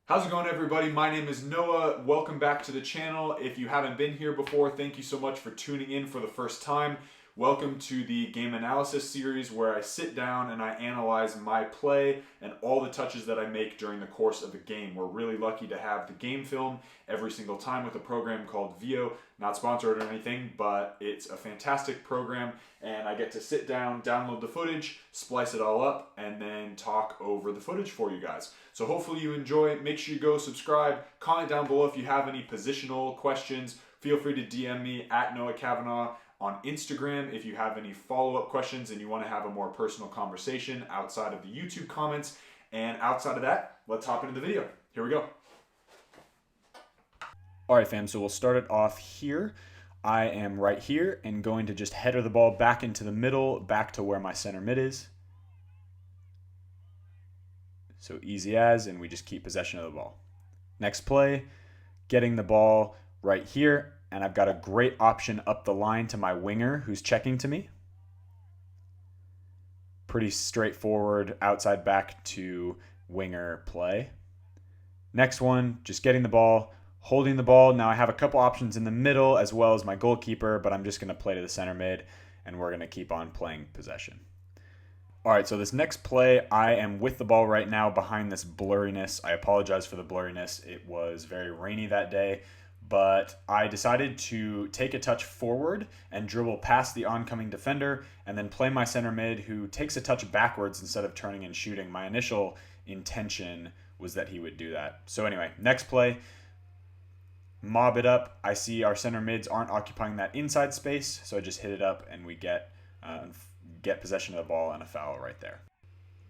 How's it going, everybody? My name is Noah. Welcome back to the channel. If you haven't been here before, thank you so much for tuning in for the first time. Welcome to the game analysis series where I sit down and I analyze my play and all the touches that I make during the course of a game. We're really lucky to have the game film every single time with a program called VIO. Not sponsored or anything, but it's a fantastic program and I get to sit down, download the footage, splice it all up, and then talk over the footage for you guys. So hopefully you enjoy it. Make sure you go subscribe, comment down below if you have any positional questions. Feel free to DM me at Noah Cavanaugh on Instagram if you have any follow-up questions and you want to have a more personal conversation outside of the YouTube comments. And outside of that, let's hop into the video. Here we go. All right, fam, so we'll start it off here. I am right here and going to just header the ball back into the middle, back to where my center mid is. So easy as, and we just keep possession of the ball. Next play, getting the ball right here, and I've got a great option up the line to my winger who's checking to me. Pretty straightforward outside back to winger play. Next one, just getting the ball, holding the ball. Now I have a couple options in the middle as well as my goalkeeper, but I'm just going to play to the center mid, and we're going to keep on playing possession. All right, so this next play, I am with the ball right now behind this blurriness. I apologize for the blurriness. It was very rainy that day, but I decided to take a touch forward and dribble past the oncoming defender and then play my center mid who takes a touch backwards instead of turning and shooting. My initial intention was that he would do that. So anyway, next play, mob it up. I see our center mids aren't occupying that inside space, so I just hit it up and we get possession of the ball and a foul right there.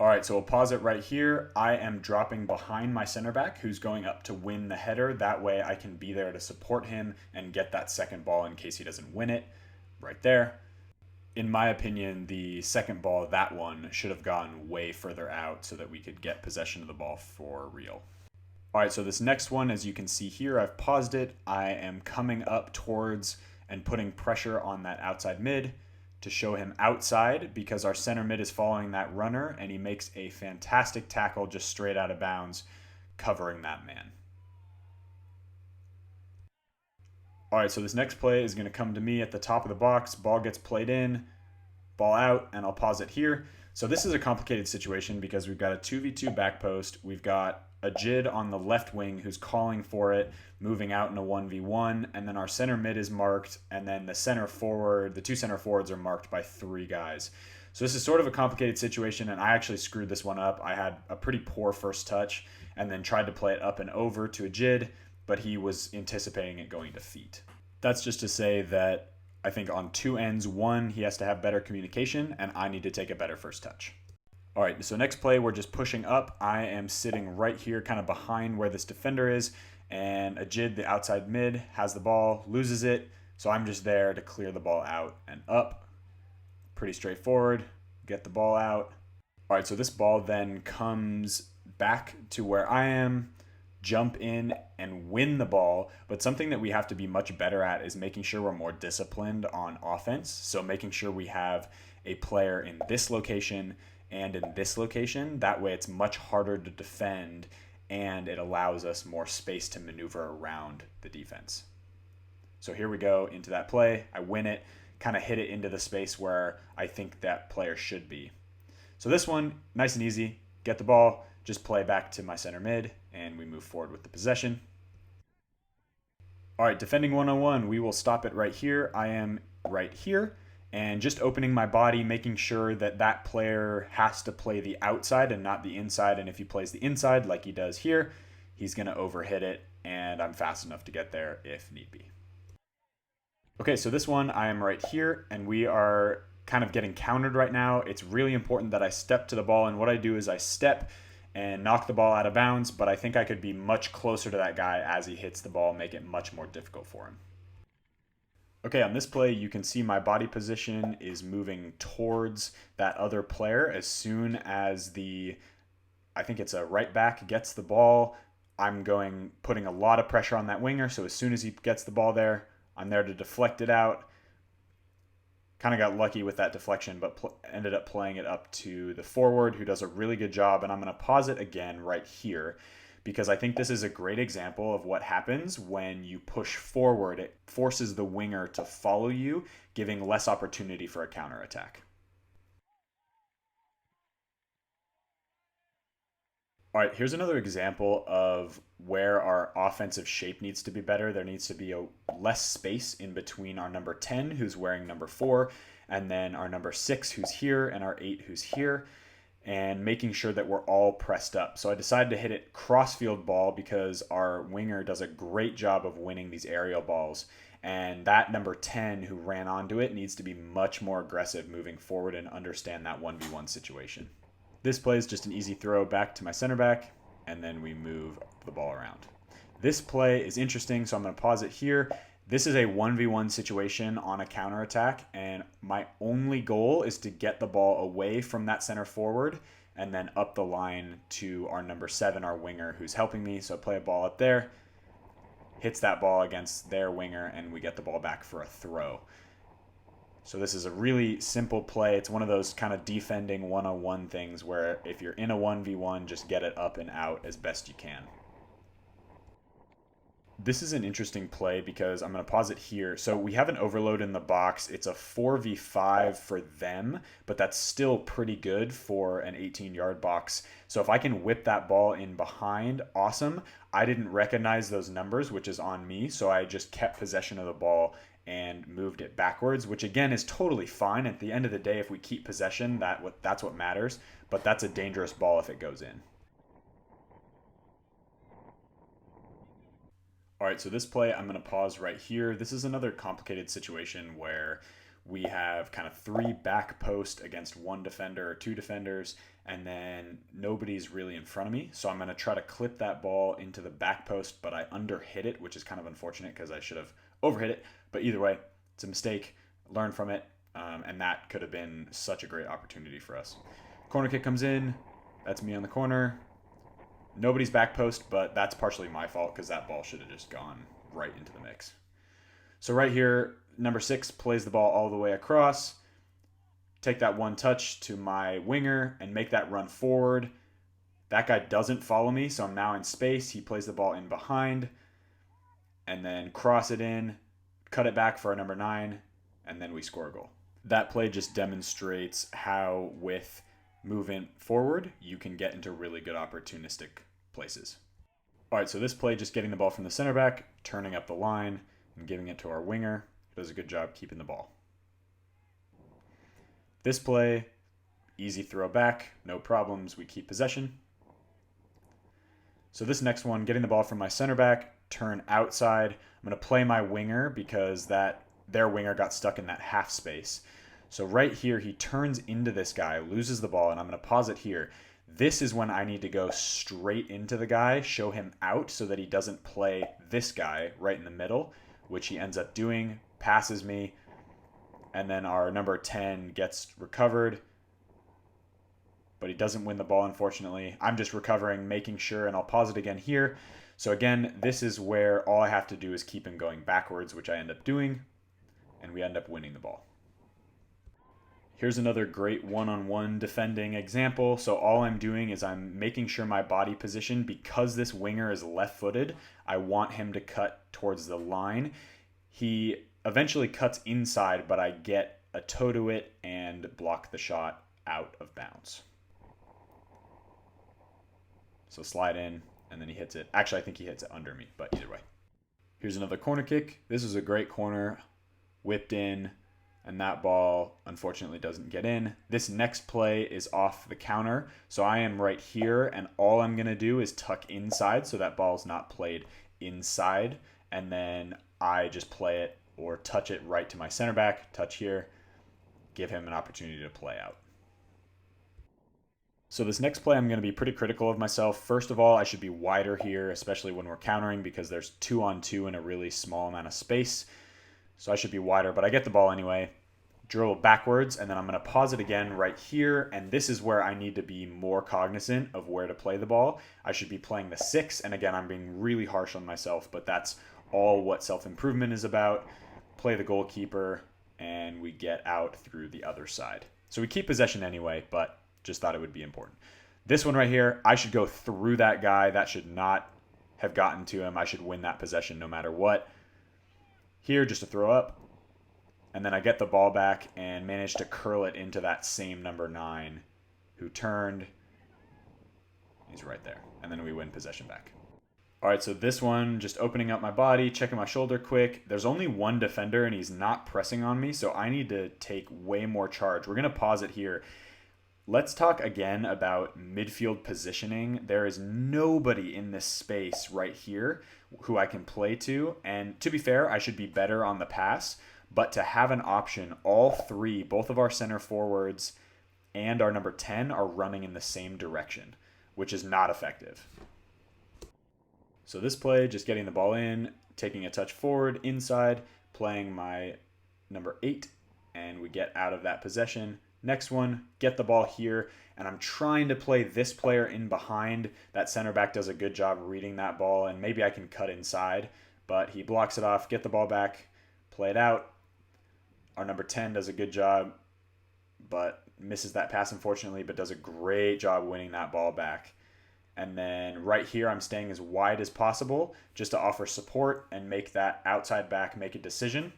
All right, so we'll pause it right here. I am dropping behind my center back who's going up to win the header. That way I can be there to support him and get that second ball in case he doesn't win it right there. In my opinion, the second ball, that one, should have gone way further out so that we could get possession of the ball for real. All right, so this next one, as you can see here, I've paused it. I am coming up towards and putting pressure on that outside mid to show him outside because our center mid is following that runner and he makes a fantastic tackle just straight out of bounds covering that man. All right, so this next play is going to come to me at the top of the box. Ball gets played in, ball out, and I'll pause it here. So this is a complicated situation because we've got a 2v2 back post. We've got a Jid on the left wing who's calling for it, moving out in a 1v1, and then our center mid is marked, and then the two center forwards are marked by three guys. So this is sort of a complicated situation, and I actually screwed this one up. I had a pretty poor first touch and then tried to play it up and over to a Jid, but he was anticipating it going to feet. That's just to say that I think on two ends, one, he has to have better communication, and I need to take a better first touch. All right, so next play, we're just pushing up. I am sitting right here, kind of behind where this defender is, and Ajid, the outside mid, has the ball, loses it, so I'm just there to clear the ball out and up. Pretty straightforward, get the ball out. All right, so this ball then comes back to where I am, jump in and win the ball, but something that we have to be much better at is making sure we're more disciplined on offense, so making sure we have a player in this location and in this location. That way it's much harder to defend and it allows us more space to maneuver around the defense. So here we go into that play. I win it, kind of hit it into the space where I think that player should be. So this one, nice and easy. Get the ball, just play back to my center mid, and we move forward with the possession. All right, defending one-on-one, we will stop it right here. I am right here. And just opening my body, making sure that that player has to play the outside and not the inside. And if he plays the inside like he does here, he's going to overhit it, and I'm fast enough to get there if need be. Okay, so this one, I am right here, and we are kind of getting countered right now. It's really important that I step to the ball, and what I do is I step and knock the ball out of bounds, but I think I could be much closer to that guy as he hits the ball, make it much more difficult for him. Okay, on this play, you can see my body position is moving towards that other player as soon as I think it's a right back, gets the ball. I'm putting a lot of pressure on that winger, so as soon as he gets the ball there, I'm there to deflect it out. Kind of got lucky with that deflection, but ended up playing it up to the forward who does a really good job, and I'm going to pause it again right here because I think this is a great example of what happens when you push forward. It forces the winger to follow you, giving less opportunity for a counterattack. All right, here's another example of where our offensive shape needs to be better. There needs to be less space in between our number 10, who's wearing number 4, and then our number 6, who's here, and our 8, who's here, and making sure that we're all pressed up. So I decided to hit it crossfield ball because our winger does a great job of winning these aerial balls. And that number 10 who ran onto it needs to be much more aggressive moving forward and understand that 1v1 situation. This play is just an easy throw back to my center back, and then we move the ball around. This play is interesting, so I'm going to pause it here. This is a 1v1 situation on a counterattack, and my only goal is to get the ball away from that center forward and then up the line to our number 7, our winger, who's helping me. So I play a ball up there, hits that ball against their winger, and we get the ball back for a throw. So this is a really simple play. It's one of those kind of defending one-on-one things where if you're in a 1v1, just get it up and out as best you can. This is an interesting play because I'm going to pause it here. So we have an overload in the box. It's a 4v5 for them, but that's still pretty good for an 18-yard box. So if I can whip that ball in behind, awesome. I didn't recognize those numbers, which is on me, so I just kept possession of the ball and moved it backwards, which again is totally fine. At the end of the day, if we keep possession, that's what matters, but that's a dangerous ball if it goes in. All right, so this play, I'm going to pause right here. This is another complicated situation where we have kind of 3 back post against 1 defender or 2 defenders, and then nobody's really in front of me. So I'm going to try to clip that ball into the back post, but I underhit it, which is kind of unfortunate because I should have overhit it. But either way, it's a mistake. Learn from it, and that could have been such a great opportunity for us. Corner kick comes in. That's me on the corner. Nobody's back post, but that's partially my fault because that ball should have just gone right into the mix. So right here, number 6 plays the ball all the way across. Take that one touch to my winger and make that run forward. That guy doesn't follow me, so I'm now in space. He plays the ball in behind and then cross it in, cut it back for our number 9, and then we score a goal. That play just demonstrates how with movement forward, you can get into really good opportunistic places. All right, so this play, just getting the ball from the center back, turning up the line, and giving it to our winger. Does a good job keeping the ball. This play, easy throw back, no problems, we keep possession. So this next one, getting the ball from my center back, turn outside. I'm going to play my winger because their winger got stuck in that half space. So right here, he turns into this guy, loses the ball, and I'm going to pause it here. This is when I need to go straight into the guy, show him out so that he doesn't play this guy right in the middle, which he ends up doing, passes me, and then our number 10 gets recovered, but he doesn't win the ball, unfortunately. I'm just recovering, making sure, and I'll pause it again here. So again, this is where all I have to do is keep him going backwards, which I end up doing, and we end up winning the ball. Here's another great one-on-one defending example. So all I'm doing is I'm making sure my body position, because this winger is left-footed, I want him to cut towards the line. He eventually cuts inside, but I get a toe to it and block the shot out of bounds. So slide in, and then he hits it. Actually, I think he hits it under me, but either way. Here's another corner kick. This is a great corner, whipped in, and that ball unfortunately doesn't get in. This next play is off the counter, so I am right here, and all I'm going to do is tuck inside so that ball's not played inside, and then I just play it or touch it right to my center back, touch here, give him an opportunity to play out. So this next play, I'm going to be pretty critical of myself. First of all, I should be wider here, especially when we're countering, because there's 2-on-2 in a really small amount of space. So I should be wider, but I get the ball anyway. Dribble backwards, and then I'm going to pause it again right here, and this is where I need to be more cognizant of where to play the ball. I should be playing the 6, and again, I'm being really harsh on myself, but that's all what self-improvement is about. Play the goalkeeper, and we get out through the other side. So we keep possession anyway, but just thought it would be important. This one right here, I should go through that guy. That should not have gotten to him. I should win that possession no matter what. Here, just to throw up. And then I get the ball back and manage to curl it into that same number 9 who turned. He's right there. And then we win possession back. All right, so this one, just opening up my body, checking my shoulder quick. There's only one defender and he's not pressing on me, so I need to take way more charge. We're going to pause it here. Let's talk again about midfield positioning. There is nobody in this space right here who I can play to. And to be fair, I should be better on the pass. But to have an option, all three, both of our center forwards and our number 10 are running in the same direction, which is not effective. So this play, just getting the ball in, taking a touch forward, inside, playing my number 8, and we get out of that possession. Next one, get the ball here, and I'm trying to play this player in behind. That center back does a good job reading that ball, and maybe I can cut inside, but he blocks it off, get the ball back, play it out. Our number 10 does a good job, but misses that pass, unfortunately, but does a great job winning that ball back. And then right here, I'm staying as wide as possible just to offer support and make that outside back make a decision.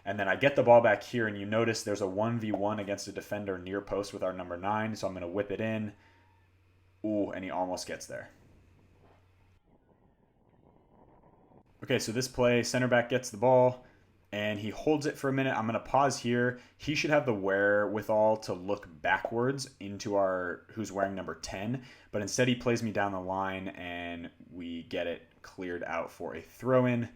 And then I get the ball back here, and you notice there's a 1v1 against a defender near post with our number 9, so I'm going to whip it in. Ooh, and he almost gets there. Okay, so this play, center back gets the ball, and he holds it for a minute. I'm going to pause here. He should have the wherewithal to look backwards into our who's wearing number 10, but instead he plays me down the line, and we get it cleared out for a throw-in.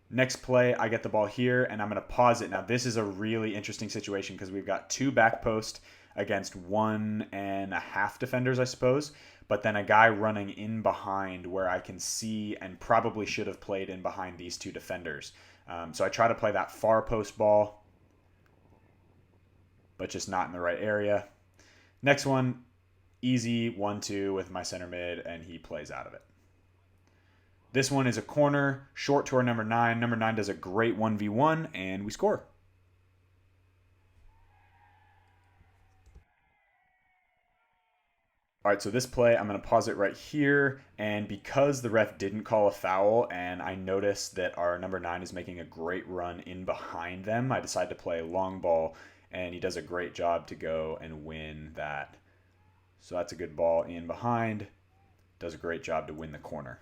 Next play, I get the ball here, and I'm going to pause it. Now, this is a really interesting situation because we've got 2 back posts against 1.5 defenders, I suppose, but then a guy running in behind where I can see and probably should have played in behind these 2 defenders. So I try to play that far post ball, but just not in the right area. Next one, easy 1-2 with my center mid, and he plays out of it. This one is a corner, short to our number 9. Number 9 does a great 1v1, and we score. All right, so this play, I'm going to pause it right here. And because the ref didn't call a foul and I noticed that our number 9 is making a great run in behind them, I decided to play a long ball, and he does a great job to go and win that. So that's a good ball in behind. Does a great job to win the corner.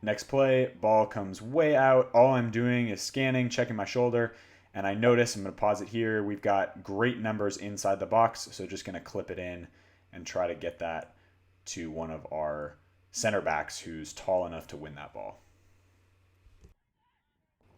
Next play, ball comes way out. All I'm doing is scanning, checking my shoulder, and I notice, I'm going to pause it here, we've got great numbers inside the box, so just going to clip it in and try to get that to one of our center backs who's tall enough to win that ball.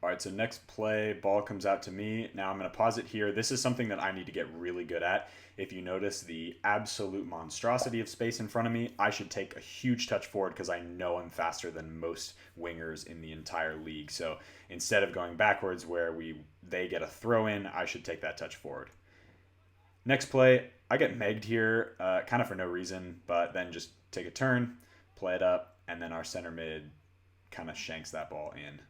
All right, so next play, ball comes out to me. Now I'm going to pause it here. This is something that I need to get really good at. If you notice the absolute monstrosity of space in front of me, I should take a huge touch forward because I know I'm faster than most wingers in the entire league. So instead of going backwards where they get a throw in, I should take that touch forward. Next play, I get megged here, kind of for no reason, but then just take a turn, play it up, and then our center mid kind of shanks that ball in.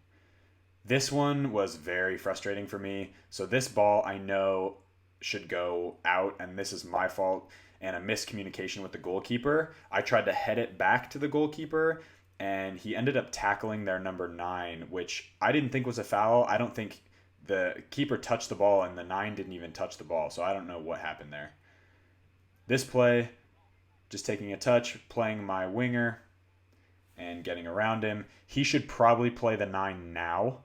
This one was very frustrating for me. So this ball I know should go out, and this is my fault and a miscommunication with the goalkeeper. I tried to head it back to the goalkeeper, and he ended up tackling their number 9, which I didn't think was a foul. I don't think the keeper touched the ball, and the 9 didn't even touch the ball, so I don't know what happened there. This play, just taking a touch, playing my winger and getting around him. He should probably play the 9 now,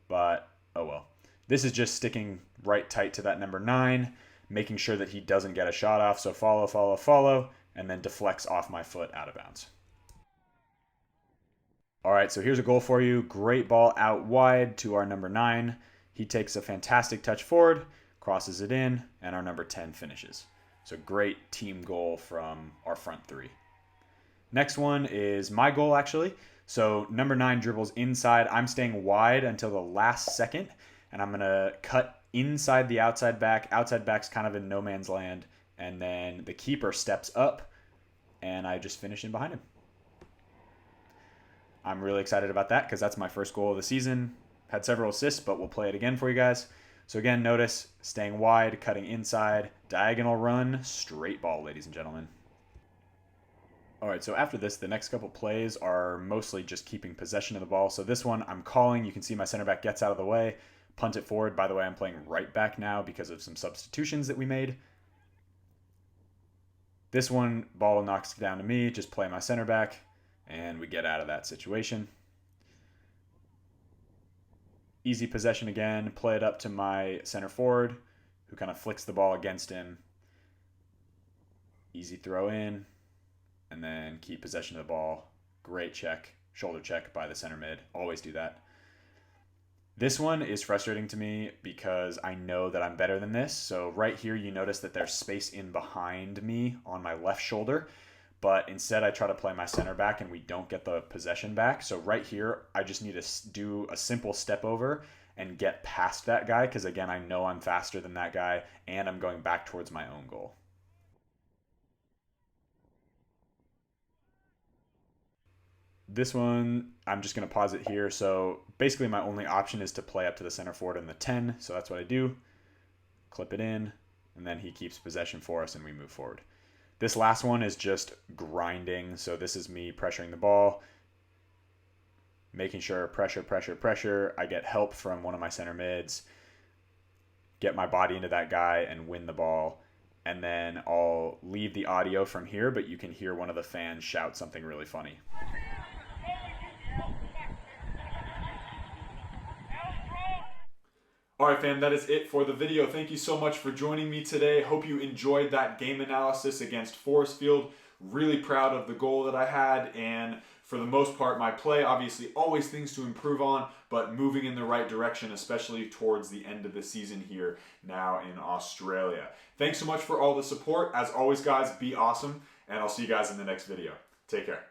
but oh well. This is just sticking right tight to that number 9, making sure that he doesn't get a shot off. So follow, and then deflects off my foot out of bounds. All right, so here's a goal for you. Great ball out wide to our number 9. He takes a fantastic touch forward, crosses it in, and our number 10 finishes. So great team goal from our front 3. Next one is my goal, actually. So number 9 dribbles inside. I'm staying wide until the last second, and I'm going to cut inside the outside back. Outside back's kind of in no man's land, and then the keeper steps up, and I just finish in behind him. I'm really excited about that because that's my first goal of the season. Had several assists, but we'll play it again for you guys. So again, notice staying wide, cutting inside, diagonal run, straight ball, ladies and gentlemen. All right, so after this, the next couple plays are mostly just keeping possession of the ball. So this one I'm calling, you can see my center back gets out of the way, punt it forward. By the way, I'm playing right back now because of some substitutions that we made. This one, ball knocks down to me, just play my center back, and we get out of that situation. Easy possession again, play it up to my center forward, who kind of flicks the ball against him. Easy throw in, and then keep possession of the ball. Great check, shoulder check by the center mid. Always do that. This one is frustrating to me because I know that I'm better than this. So right here, you notice that there's space in behind me on my left shoulder, but instead I try to play my center back and we don't get the possession back. So right here, I just need to do a simple step over and get past that guy because again, I know I'm faster than that guy and I'm going back towards my own goal. This one, I'm just going to pause it here. So basically my only option is to play up to the center forward in the 10. So that's what I do. Clip it in, and then he keeps possession for us and we move forward. This last one is just grinding. So this is me pressuring the ball, making sure pressure, pressure, pressure. I get help from one of my center mids, get my body into that guy and win the ball. And then I'll leave the audio from here, but you can hear one of the fans shout something really funny. All right, fam, that is it for the video. Thank you so much for joining me today. Hope you enjoyed that game analysis against Forest Field. Really proud of the goal that I had, and for the most part, my play, obviously always things to improve on, but moving in the right direction, especially towards the end of the season here now in Australia. Thanks so much for all the support. As always, guys, be awesome, and I'll see you guys in the next video. Take care.